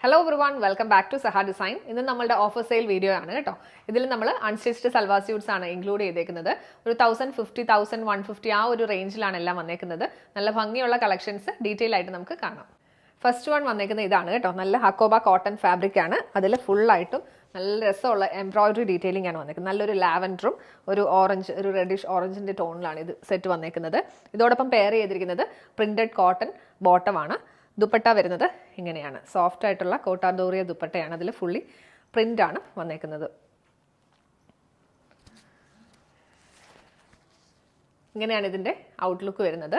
Hello everyone, welcome back to Saha Design. ഇന്ന് നമ്മളുടെ offer sale video ആണ് കേട്ടോ. ഇതിൽ നമ്മൾ അൺസ്റ്റിച്ച്ഡ് സൽവാർ സ്യൂട്ട്സ് ആണ് ഇൻക്ലൂഡ് ചെയ്തേക്കുന്നത്. ഒരു 1050, 1150 ആ ഒരു റേഞ്ചിലാണ് എല്ലാം വന്നേക്കുന്നത്. നല്ല ഭംഗിയുള്ള കളക്ഷൻസ് ഡീറ്റെയിൽ ആയിട്ട് നമുക്ക് കാണാം. ഫസ്റ്റ് വൺ വന്നേക്കുന്നത് ഇതാണ് കേട്ടോ. നല്ല ഹക്കോബ കോട്ടൺ ഫാബ്രിക് ആണ്. അതിൽ ഫുള്ളായിട്ടും നല്ല രസമുള്ള എംബ്രോയിഡറി ഡീറ്റെയിലിംഗ് ആണ് വന്നേക്കുന്നത്. നല്ലൊരു ലാവൻഡറും ഒരു ഓറഞ്ച്, ഒരു റെഡിഷ് ഓറഞ്ചിൻ്റെ ടോണിലാണ് ഇത് സെറ്റ് വന്നേക്കുന്നത്. ഇതോടൊപ്പം പെയർ ചെയ്തിരിക്കുന്നത് പ്രിന്റഡ് കോട്ടൺ ബോട്ടമാണ്. ദുപ്പട്ട വരുന്നത് ഇങ്ങനെയാണ്. സോഫ്റ്റ് ആയിട്ടുള്ള കോട്ടാഡോറിയ ദുപ്പട്ടയാണ്. അതിൽ ഫുള്ളി പ്രിന്റ് ആണ് വന്നേക്കുന്നത്. ഇങ്ങനെയാണ് ഇതിൻ്റെ ഔട്ട്ലുക്ക് വരുന്നത്.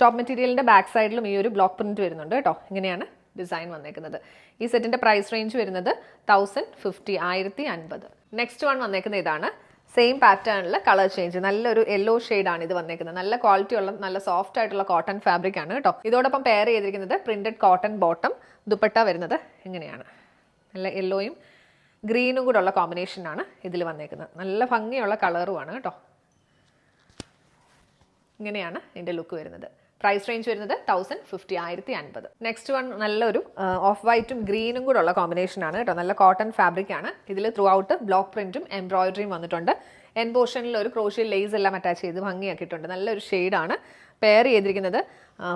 ടോപ്പ് മെറ്റീരിയലിൻ്റെ ബാക്ക് സൈഡിലും ഈ ഒരു ബ്ലോക്ക് പ്രിന്റ് വരുന്നുണ്ട് കേട്ടോ. ഇങ്ങനെയാണ് ഡിസൈൻ വന്നേക്കുന്നത്. ഈ സെറ്റിൻ്റെ പ്രൈസ് റേഞ്ച് വരുന്നത് 1050, 1050. നെക്സ്റ്റ് വൺ വന്നേക്കുന്നത് ഇതാണ്. സെയിം പാറ്റേണിൽ കളർ ചേഞ്ച്, നല്ലൊരു യെല്ലോ ഷെയ്ഡാണ് ഇത് വന്നേക്കുന്നത്. നല്ല ക്വാളിറ്റി ഉള്ള നല്ല സോഫ്റ്റ് ആയിട്ടുള്ള കോട്ടൺ ഫാബ്രിക് ആണ് കേട്ടോ. ഇതോടൊപ്പം പെയർ ചെയ്തിരിക്കുന്നത് പ്രിന്റഡ് കോട്ടൺ ബോട്ടം. ദുപ്പട്ട വരുന്നത് ഇങ്ങനെയാണ്. നല്ല യെല്ലോയും ഗ്രീനും കൂടെ ഉള്ള കോമ്പിനേഷനാണ് ഇതിൽ വന്നേക്കുന്നത്. നല്ല ഭംഗിയുള്ള കളറുമാണ് കേട്ടോ. ഇങ്ങനെയാണ് ഇതിൻ്റെ ലുക്ക് വരുന്നത്. പ്രൈസ് റേഞ്ച് വരുന്നത് 1050, 1050. നെക്സ്റ്റ് വൺ നല്ലൊരു ഓഫ് വൈറ്റും ഗ്രീനും കൂടെ ഉള്ള കോമ്പിനേഷനാണ് കേട്ടോ. നല്ല കോട്ടൺ ഫാബ്രിക് ആണ്. ഇതിൽ ത്രൂ ഔട്ട് ബ്ലോക്ക് പ്രിന്റും എംബ്രോയിഡറിയും വന്നിട്ടുണ്ട്. എൻ പോർഷനിൽ ഒരു ക്രോഷ്യൽ ലേസ് എല്ലാം അറ്റാച്ച് ചെയ്ത് ഭംഗിയാക്കിയിട്ടുണ്ട്. നല്ലൊരു ഷെയ്ഡാണ്. പെയർ ചെയ്തിരിക്കുന്നത്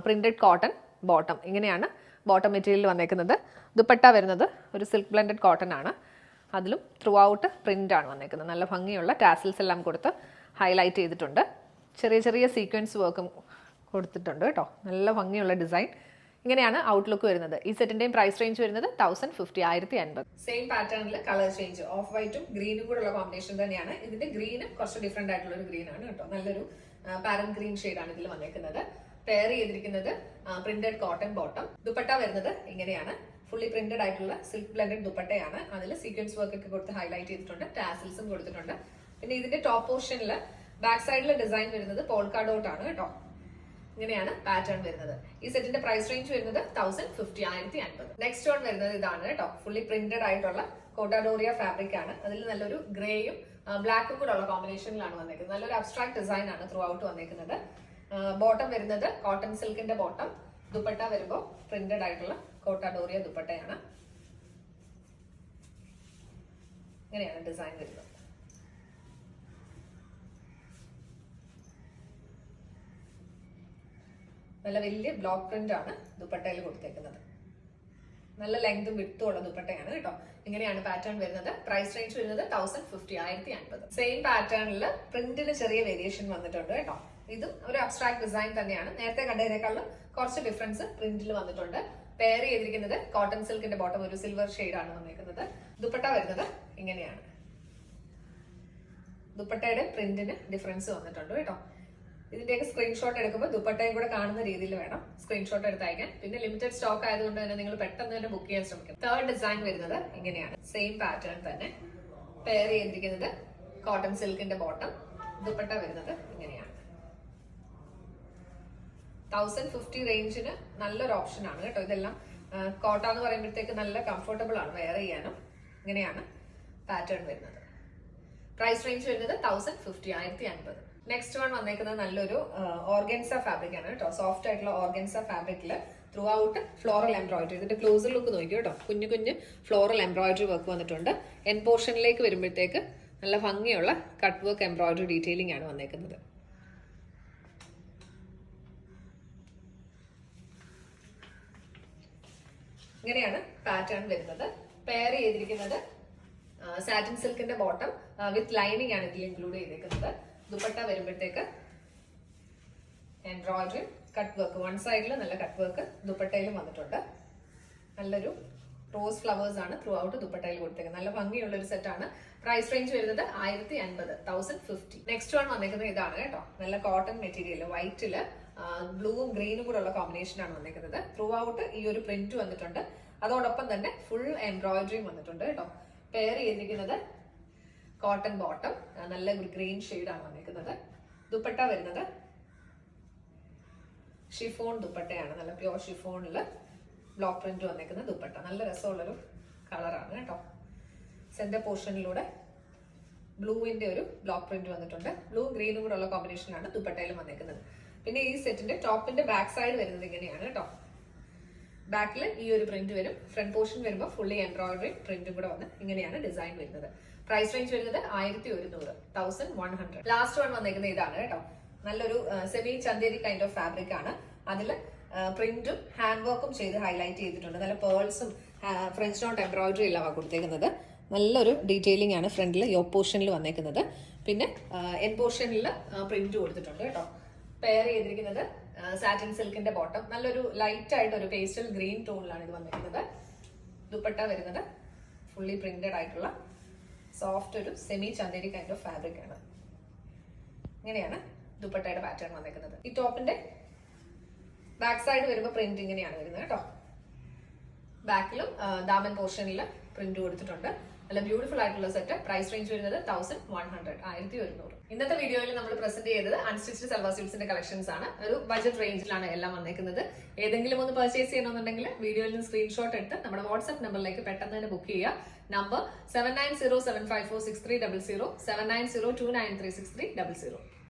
പ്രിന്റഡ് കോട്ടൺ ബോട്ടം. ഇങ്ങനെയാണ് ബോട്ടം മെറ്റീരിയൽ വന്നേക്കുന്നത്. ദുപ്പട്ട വരുന്നത് ഒരു സിൽക്ക് ബ്ലെൻഡഡ് കോട്ടൺ ആണ്. അതിലും ത്രൂ ഔട്ട് പ്രിൻ്റാണ് വന്നേക്കുന്നത്. നല്ല ഭംഗിയുള്ള ടാസിൽസ് എല്ലാം കൊടുത്ത് ഹൈലൈറ്റ് ചെയ്തിട്ടുണ്ട്. ചെറിയ ചെറിയ സീക്വൻസ് വർക്കും കൊടുത്തിട്ടുണ്ട് കേട്ടോ. നല്ല ഭംഗിയുള്ള ഡിസൈൻ. ഇങ്ങനെയാണ് ഔട്ട്ലുക്ക് വരുന്നത്. ഈ സെറ്റിന്റെയും പ്രൈസ് റേഞ്ച് വരുന്നത് 1050, 1050. സെയിം പാറ്റേണിൽ കളർ ചേഞ്ച്, ഓഫ് വൈറ്റും ഗ്രീനും കൂടെ ഉള്ള കോമ്പിനേഷൻ തന്നെയാണ്. ഇതിന്റെ ഗ്രീന് കുറച്ച് ഡിഫറെന്റ് ആയിട്ടുള്ള ഒരു ഗ്രീൻ ആണ് കേട്ടോ. നല്ലൊരു പാരന്റ് ഗ്രീൻ ഷെയ്ഡാണ് ഇതിൽ വന്നേക്കുന്നത്. പെയർ ചെയ്തിരിക്കുന്നത് പ്രിന്റഡ് കോട്ടൺ ബോട്ടം. ദുപ്പട്ട വരുന്നത് ഇങ്ങനെയാണ്. ഫുള്ളി പ്രിന്റഡ് ആയിട്ടുള്ള സിൽക്ക് ബ്ലെൻഡഡ് ദുപ്പട്ടയാണ്. അതിൽ സീക്വൻസ് വർക്ക് ഒക്കെ കൊടുത്ത് ഹൈലൈറ്റ് ചെയ്തിട്ടുണ്ട്. ടാസിൽസും കൊടുത്തിട്ടുണ്ട്. പിന്നെ ഇതിന്റെ ടോപ്പ് പോർഷനിൽ ബാക്ക് സൈഡിലെ ഡിസൈൻ വരുന്നത് പോൾക്കാ ഡോട്ട് ആണ് കേട്ടോ. ഇങ്ങനെയാണ് പാറ്റേൺ വരുന്നത്. ഈ സെറ്റിന്റെ പ്രൈസ് റേഞ്ച് വരുന്നത് 1050, 1050. നെക്സ്റ്റ് വൺ വരുന്നത് ഇതാണ് കേട്ടോ. ഫുള്ളി പ്രിന്റഡ് ആയിട്ടുള്ള കോട്ടാഡോറിയ ഫാബ്രിക് ആണ്. അതിൽ നല്ലൊരു ഗ്രേയും ബ്ലാക്കും കൂടെ ഉള്ള കോമ്പിനേഷനിലാണ് വന്നേക്കുന്നത്. നല്ലൊരു അബ്സ്ട്രാക്ട് ഡിസൈൻ ആണ് ത്രൂ ഔട്ട് വന്നേക്കുന്നത്. ബോട്ടം വരുന്നത് കോട്ടൺ സിൽക്കിന്റെ ബോട്ടം. ദുപ്പട്ട വരുമ്പോൾ പ്രിന്റഡ് ആയിട്ടുള്ള കോട്ടാഡോറിയ ദുപ്പട്ടയാണ്. ഇങ്ങനെയാണ് ഡിസൈൻ വരുന്നത്. നല്ല വലിയ ബ്ലോക്ക് പ്രിന്റ് ആണ് ദുപ്പട്ടയിൽ കൊടുത്തേക്കുന്നത്. നല്ല ലെങ്തും വിഡ്ത്തും ഉള്ള ദുപ്പട്ടയാണ് കേട്ടോ. ഇങ്ങനെയാണ് പാറ്റേൺ വരുന്നത്. പ്രൈസ് റേഞ്ച് വരുന്നത് 1050, 1050. സെയിം പാറ്റേണിൽ പ്രിന്റിന് ചെറിയ വേരിയേഷൻ വന്നിട്ടുണ്ട് കേട്ടോ. ഇതും ഒരു അബ്സ്ട്രാക്ട് ഡിസൈൻ തന്നെയാണ്. നേരത്തെ കണ്ടതിനേക്കാളും കുറച്ച് ഡിഫറൻസ് പ്രിന്റിൽ വന്നിട്ടുണ്ട്. പെയർ ചെയ്തിരിക്കുന്നത് കോട്ടൺ സിൽക്കിന്റെ ബോട്ടം, ഒരു സിൽവർ ഷെയ്ഡാണ് വന്നിരിക്കുന്നത്. ദുപ്പട്ട വരുന്നത് ഇങ്ങനെയാണ്. ദുപ്പട്ടയുടെ പ്രിന്റിന് ഡിഫറൻസ് വന്നിട്ടുണ്ട് കേട്ടോ. ഇതിന്റെയൊക്കെ സ്ക്രീൻഷോട്ട് എടുക്കുമ്പോൾ ദുപ്പട്ടയും കൂടെ കാണുന്ന രീതിയിൽ വേണം സ്ക്രീൻഷോട്ട് എടുത്ത് അയക്കാൻ. പിന്നെ ലിമിറ്റഡ് സ്റ്റോക്ക് ആയതുകൊണ്ട് തന്നെ നിങ്ങൾ പെട്ടെന്ന് തന്നെ ബുക്ക് ചെയ്യാൻ ശ്രമിക്കും. തേർഡ് ഡിസൈൻ വരുന്നത് ഇങ്ങനെയാണ്. സെയിം പാറ്റേൺ തന്നെ. പെയർ ചെയ്തിരിക്കുന്നത് കോട്ടൺ സിൽക്കിന്റെ ബോട്ടം. ദുപ്പട്ട വരുന്നത് ഇങ്ങനെയാണ്. 1050 റേഞ്ചിന് നല്ലൊരു ഓപ്ഷൻ ആണ് കേട്ടോ. ഇതെല്ലാം കോട്ട എന്ന് പറയുമ്പോഴത്തേക്ക് നല്ല കംഫർട്ടബിൾ ആണ് വെയർ ചെയ്യാനും. ഇങ്ങനെയാണ് പാറ്റേൺ വരുന്നത്. പ്രൈസ് റേഞ്ച് വരുന്നത് 1050, 1050. നെക്സ്റ്റ് വൺ വന്നേക്കുന്നത് നല്ലൊരു ഓർഗൻസ ഫാബ്രിക് ആണ് കേട്ടോ. സോഫ്റ്റ് ആയിട്ടുള്ള ഓർഗൻസ ഫാബ്രിക്കിൽ ത്രൂ ഔട്ട് ഫ്ലോറൽ എംബ്രോയിഡറി. ഇതിന്റെ ക്ലോസർ ലുക്ക് നോക്കി കേട്ടോ. കുഞ്ഞു കുഞ്ഞു ഫ്ലോറൽ എംബ്രോയിഡറി വർക്ക് വന്നിട്ടുണ്ട്. എൻ പോർഷനിലേക്ക് വരുമ്പോഴത്തേക്ക് നല്ല ഭംഗിയുള്ള കട്ട് വർക്ക് എംബ്രോയിഡറി ഡീറ്റെയിലിംഗ് ആണ് വന്നേക്കുന്നത്. ഇങ്ങനെയാണ് പാറ്റേൺ വരുന്നത്. പെയർ ചെയ്തിരിക്കുന്നത് സാറ്റിൻ സിൽക്കിന്റെ ബോട്ടം വിത്ത് ലൈനിങ് ആണ് ഇതിൽ ഇൻക്ലൂഡ് ചെയ്തേക്കുന്നത്. ദുപ്പട്ട വരുമ്പോഴത്തേക്ക് എംബ്രോയിഡറി കട്ട് വർക്ക്, വൺ സൈഡിൽ നല്ല കട്ട് വർക്ക് ദുപ്പട്ടയിലും വന്നിട്ടുണ്ട്. നല്ലൊരു റോസ് ഫ്ലവേഴ്സ് ആണ് ത്രൂ ഔട്ട് ദുപ്പട്ടയിൽ കൊടുത്തേക്കുന്നത്. നല്ല ഭംഗിയുള്ള ഒരു സെറ്റ് ആണ്. പ്രൈസ് റേഞ്ച് വരുന്നത് 1050, 1050. നെക്സ്റ്റ് വൺ വന്നേക്കുന്നത് ഇതാണ് കേട്ടോ. നല്ല കോട്ടൺ മെറ്റീരിയൽ, വൈറ്റില് ബ്ലൂവും ഗ്രീനും കൂടെ ഉള്ള കോമ്പിനേഷൻ ആണ് വന്നേക്കുന്നത്. ത്രൂ ഔട്ട് ഈ ഒരു പ്രിന്റ് വന്നിട്ടുണ്ട്. അതോടൊപ്പം തന്നെ ഫുൾ എംബ്രോയിഡറിയും വന്നിട്ടുണ്ട് കേട്ടോ. പെയർ ചെയ്തിരിക്കുന്നത് കോട്ടൺ ബോട്ടം, നല്ല ഗ്രീൻ ഷെയ്ഡാണ് വന്നിരിക്കുന്നത്. ദുപ്പട്ട വരുന്നത് ഷിഫോൺ ദുപ്പട്ടയാണ്. നല്ല പ്യോർ ഷിഫോണിൽ ബ്ലോക്ക് പ്രിന്റ് വന്നിരിക്കുന്ന ദുപ്പട്ട. നല്ല രസമുള്ളൊരു കളറാണ് കേട്ടോ. സെന്റർ പോർഷനിലൂടെ ബ്ലൂവിന്റെ ഒരു ബ്ലോക്ക് പ്രിന്റ് വന്നിട്ടുണ്ട്. ബ്ലൂ ഗ്രീനും കൂടെ ഉള്ള കോമ്പിനേഷനാണ് ദുപ്പട്ടയിൽ വന്നിരിക്കുന്നത്. പിന്നെ ഈ സെറ്റിന്റെ ടോപ്പിന്റെ ബാക്ക് സൈഡ് വരുന്നത് ഇങ്ങനെയാണ് കേട്ടോ. ബാക്കിൽ ഈ ഒരു പ്രിന്റ് വരും. ഫ്രണ്ട് പോർഷൻ വരുമ്പോൾ ഫുള്ളി എംബ്രോയിഡറി പ്രിന്റും കൂടെ വന്ന് ഇങ്ങനെയാണ് ഡിസൈൻ വരുന്നത്. പ്രൈസ് റേഞ്ച് വരുന്നത് 1100. ലാസ്റ്റ് വൺ വന്നേക്കുന്നത് ഇതാണ് കേട്ടോ. നല്ലൊരു semi Chanderi kind of fabric ആണ്. അതിൽ പ്രിന്റും ഹാൻഡ് വർക്കും ചെയ്ത് ഹൈലൈറ്റ് ചെയ്തിട്ടുണ്ട്. നല്ല പേൾസും ഫ്രഞ്ച് നോട്ട് എംബ്രോയിഡറി എല്ലാം കൊടുത്തേക്കുന്നത്. നല്ലൊരു ഡീറ്റെയിലിംഗ് ആണ് ഫ്രണ്ടിൽ യോക്ക് പോർഷനിൽ വന്നേക്കുന്നത്. പിന്നെ എൻ പോർഷനിൽ പ്രിന്റ് കൊടുത്തിട്ടുണ്ട് കേട്ടോ. പെയർ ചെയ്തിരിക്കുന്നത് സാറ്റിൻ സിൽക്കിന്റെ ബോട്ടം. നല്ലൊരു ലൈറ്റ് ആയിട്ട് ഒരു പേസ്റ്റൽ ഗ്രീൻ ടോണിലാണ് ഇത് വന്നിരിക്കുന്നത്. ദുപ്പട്ട വരുന്നത് ഫുള്ളി പ്രിന്റഡ് ആയിട്ടുള്ള സോഫ്റ്റ് ഒരു semi Chanderi kind of fabric ആണ്. ഇങ്ങനെയാണ് ദുപ്പട്ടയുടെ പാറ്റേൺ വന്നിരിക്കുന്നത്. ഈ ടോപ്പിന്റെ ബാക്ക് സൈഡ് വരുമ്പോൾ പ്രിന്റ് ഇങ്ങനെയാണ് വരുന്നത് കേട്ടോ. ബാക്കിലും ദാമൻ പോർഷനിൽ പ്രിന്റ് കൊടുത്തിട്ടുണ്ട്. നല്ല ബ്യൂട്ടിഫുൾ ആയിട്ടുള്ള സെറ്റ്. പ്രൈസ് റേഞ്ച് വരുന്നത് 1100. ഇന്നത്തെ വീഡിയോയിൽ നമ്മൾ പ്രസന്റ് ചെയ്തത് അൺസ്റ്റിച്ച്ഡ് സൽവാർ സ്യൂട്ട്സിന്റെ കളക്ഷൻസ് ആണ്. ഒരു ബജറ്റ് റേഞ്ചിലാണ് എല്ലാം വന്നേക്കുന്നത്. ഏതെങ്കിലും ഒന്ന് പർച്ചേസ് ചെയ്യണമെന്നുണ്ടെങ്കിൽ വീഡിയോയിൽ നിന്ന് സ്ക്രീൻഷോട്ട് എടുത്ത് നമ്മുടെ വാട്സ്ആപ്പ് നമ്പറിലേക്ക് പെട്ടെന്ന് തന്നെ ബുക്ക് ചെയ്യുക. നമ്പർ 7907546300, 7902936300.